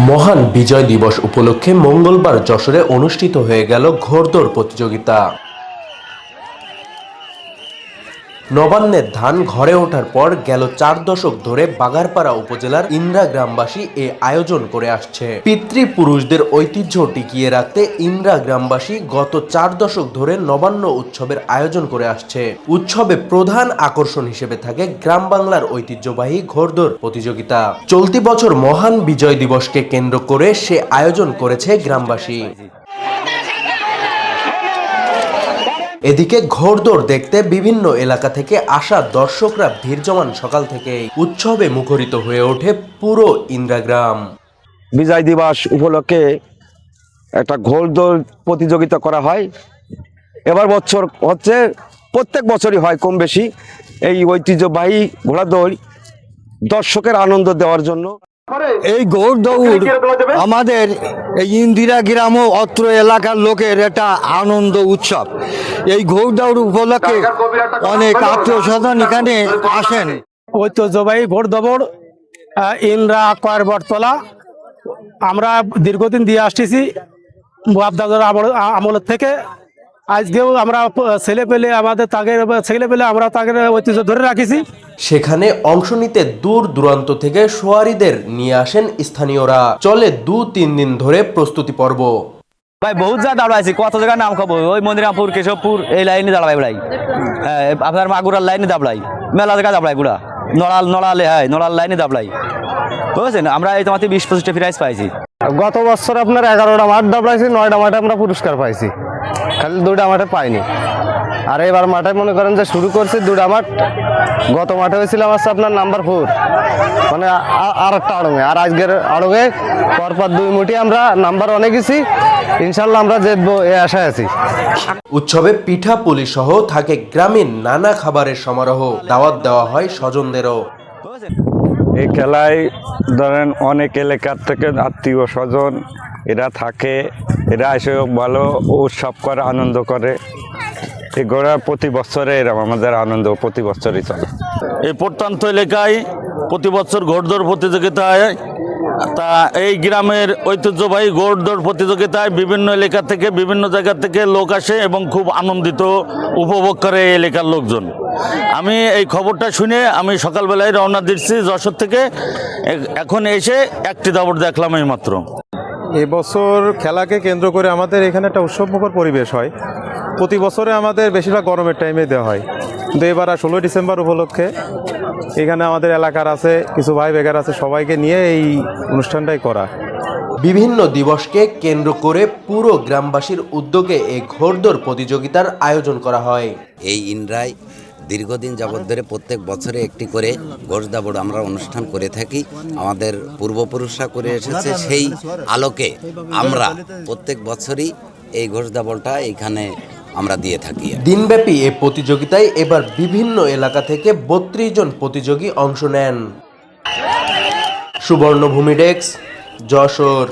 মহান বিজয় দিবস উপলক্ষে মঙ্গলবার যশোরে অনুষ্ঠিত হয়ে গেল ঘোড়দৌড় প্রতিযোগিতা। নবান্নের ধান ঘরে ওঠার পর গেল 4 দশক ধরে বাগারপাড়া উপজেলার ইন্দ্রা গ্রামবাসী এ আয়োজন করে আসছে। পিতৃপুরুষদের ঐতিহ্য টিকিয়ে রাখতে ইন্দ্রা গ্রামবাসী গত 4 দশক ধরে নবান্ন উৎসবের আয়োজন করে আসছে। উৎসবে প্রধান আকর্ষণ হিসেবে থাকে গ্রাম বাংলার ঐতিহ্যবাহী ঘোড়দৌড় প্রতিযোগিতা। চলতি বছর মহান বিজয় দিবসকে কেন্দ্র করে সে আয়োজন করেছে গ্রামবাসী। এদিকে ঘোড়দৌড় দেখতে বিভিন্ন এলাকা থেকে আসা দর্শকরা ভিড় জমান সকাল থেকেই। উৎসবে মুখরিত হয়ে ওঠে পুরো ইন্দ্রা গ্রাম। বিজয় দিবস উপলক্ষে একটা ঘোড়দৌড় প্রতিযোগিতা করা হয়। এবার বছর হচ্ছে, প্রত্যেক বছরই হয় কম বেশি। এই ঐতিহ্যবাহী ঘোড়াদৌড় দর্শকের আনন্দ দেওয়ার জন্য। এই ঘোড়দৌড় আমাদের এই ইন্দিরা গ্রাম ও অত্র এলাকার লোকের একটা আনন্দ উৎসব। এই ঘোড়দৌড় উপলক্ষে অনেক আত্মীয় স্বজন এখানে আসেন। ঐতিহ্যবাহী ঘোড়দৌড় ইন্দ্রা কয়েরবটতলা আমরা দীর্ঘদিন দিয়ে আসতেছি বাপ-দাদার আমল থেকে। আজকেও আমরা ছেলে পেলে আমরা তাদের ঐতিহ্য ধরে রাখিছি। সেখানে অংশ নিতে দূর দূরান্ত থেকে সোয়ারীদের নিয়ে আসেন স্থানীয়রা। চলে 2-3 দিন ধরে প্রস্তুতি পর্ব। ভাই বহুত জায়গা দাঁড়াইছি, কত জায়গার নাম খাবো। ওই মন্দিরামপুর, কেশবপুর এই লাইনে দাঁড়াই ভাই। হ্যাঁ, আপনার মাগুরার লাইনে দাবলাই, মেলা জায়গা দাবলাই পুরা। নড়ালে হ্যাঁ, নড়াল লাইনে দাবলাই, বুঝেছেন। আমরা এই তোমাতে 20-25টা প্রাইজ পাইছি। গত বছর আপনার 11টা মাঠ দাবলাইছি, 9টা মাঠে আমরা পুরস্কার পাইছি, খালি 2টা মাঠে পাইনি। আর এবার মাঠে মনে করেন যে শুরু করছি 2টা মাঠ। গত মাঠে হয়েছিলাম হচ্ছে আপনার নাম্বার 4, মানে আর একটা আড়ঙে। আর আজকের আড়ঙে পরপর 2 মুঠি আমরা নাম্বার 1 গেছি। ইনশাল্লাহ আমরা জিতবো এই আশায় আছি। উৎসবে পিঠা পুলি সহ থাকে গ্রামীণ নানা খাবারের সমারোহ। দাওয়াত দেওয়া হয় স্বজনদেরও। এই খেলায় ধরেন অনেক এলাকার থেকে আত্মীয় স্বজন এরা থাকে, এরা এসে ভালো উৎসব করে, আনন্দ করে। এই ঘোড়া প্রতি বছরে এরকম আমাদের আনন্দ প্রতি বছরই চলে। এই প্রত্যন্ত এলাকায় প্রতি বছর ঘোড়দৌড় প্রতিযোগিতায়, তা এই গ্রামের ঐতিহ্যবাহী ঘোড়দৌড় প্রতিযোগিতায় বিভিন্ন এলাকা থেকে বিভিন্ন জায়গা থেকে লোক আসে এবং খুব আনন্দিত উপভোগ করে এই এলাকার লোকজন। আমি এই খবরটা শুনে আমি সকালবেলায় রওনা দিচ্ছি যশোর থেকে। এখন এসে একটি দাবড় দেখলাম এই মাত্র। এবছর খেলাকে কেন্দ্র করে আমাদের এখানে একটা উৎসবমুখর পরিবেশ হয়। প্রতি বছরে আমাদের বেশিরভাগ গরমের টাইমে দেওয়া হয়, কিন্তু এবার 16 ডিসেম্বর উপলক্ষে এখানে আমাদের এলাকার আছে কিছু ভাই বেকার আছে, সবাইকে নিয়ে এই অনুষ্ঠানটাই করা। বিভিন্ন দিবসকে কেন্দ্র করে পুরো গ্রামবাসীর উদ্যোগে এই ঘোড়দৌড় প্রতিযোগিতার আয়োজন করা হয়। এই ইন্দ্রায় দীর্ঘদিন যাবৎ ধরে প্রত্যেক বছরে একটি করে ঘোড়দৌড় আমরা অনুষ্ঠান করে থাকি। আমাদের পূর্বপুরুষরা করে এসেছে, সেই আলোকে আমরা প্রত্যেক বছরই এই ঘোড়দৌড়টা এইখানে আমরা দিয়ে থাকি। দিনব্যাপী এই প্রতিযোগিতায় এবার বিভিন্ন এলাকা থেকে 32 জন প্রতিযোগী অংশ নেন। সুবর্ণভূমি ডেস্ক, যশোর।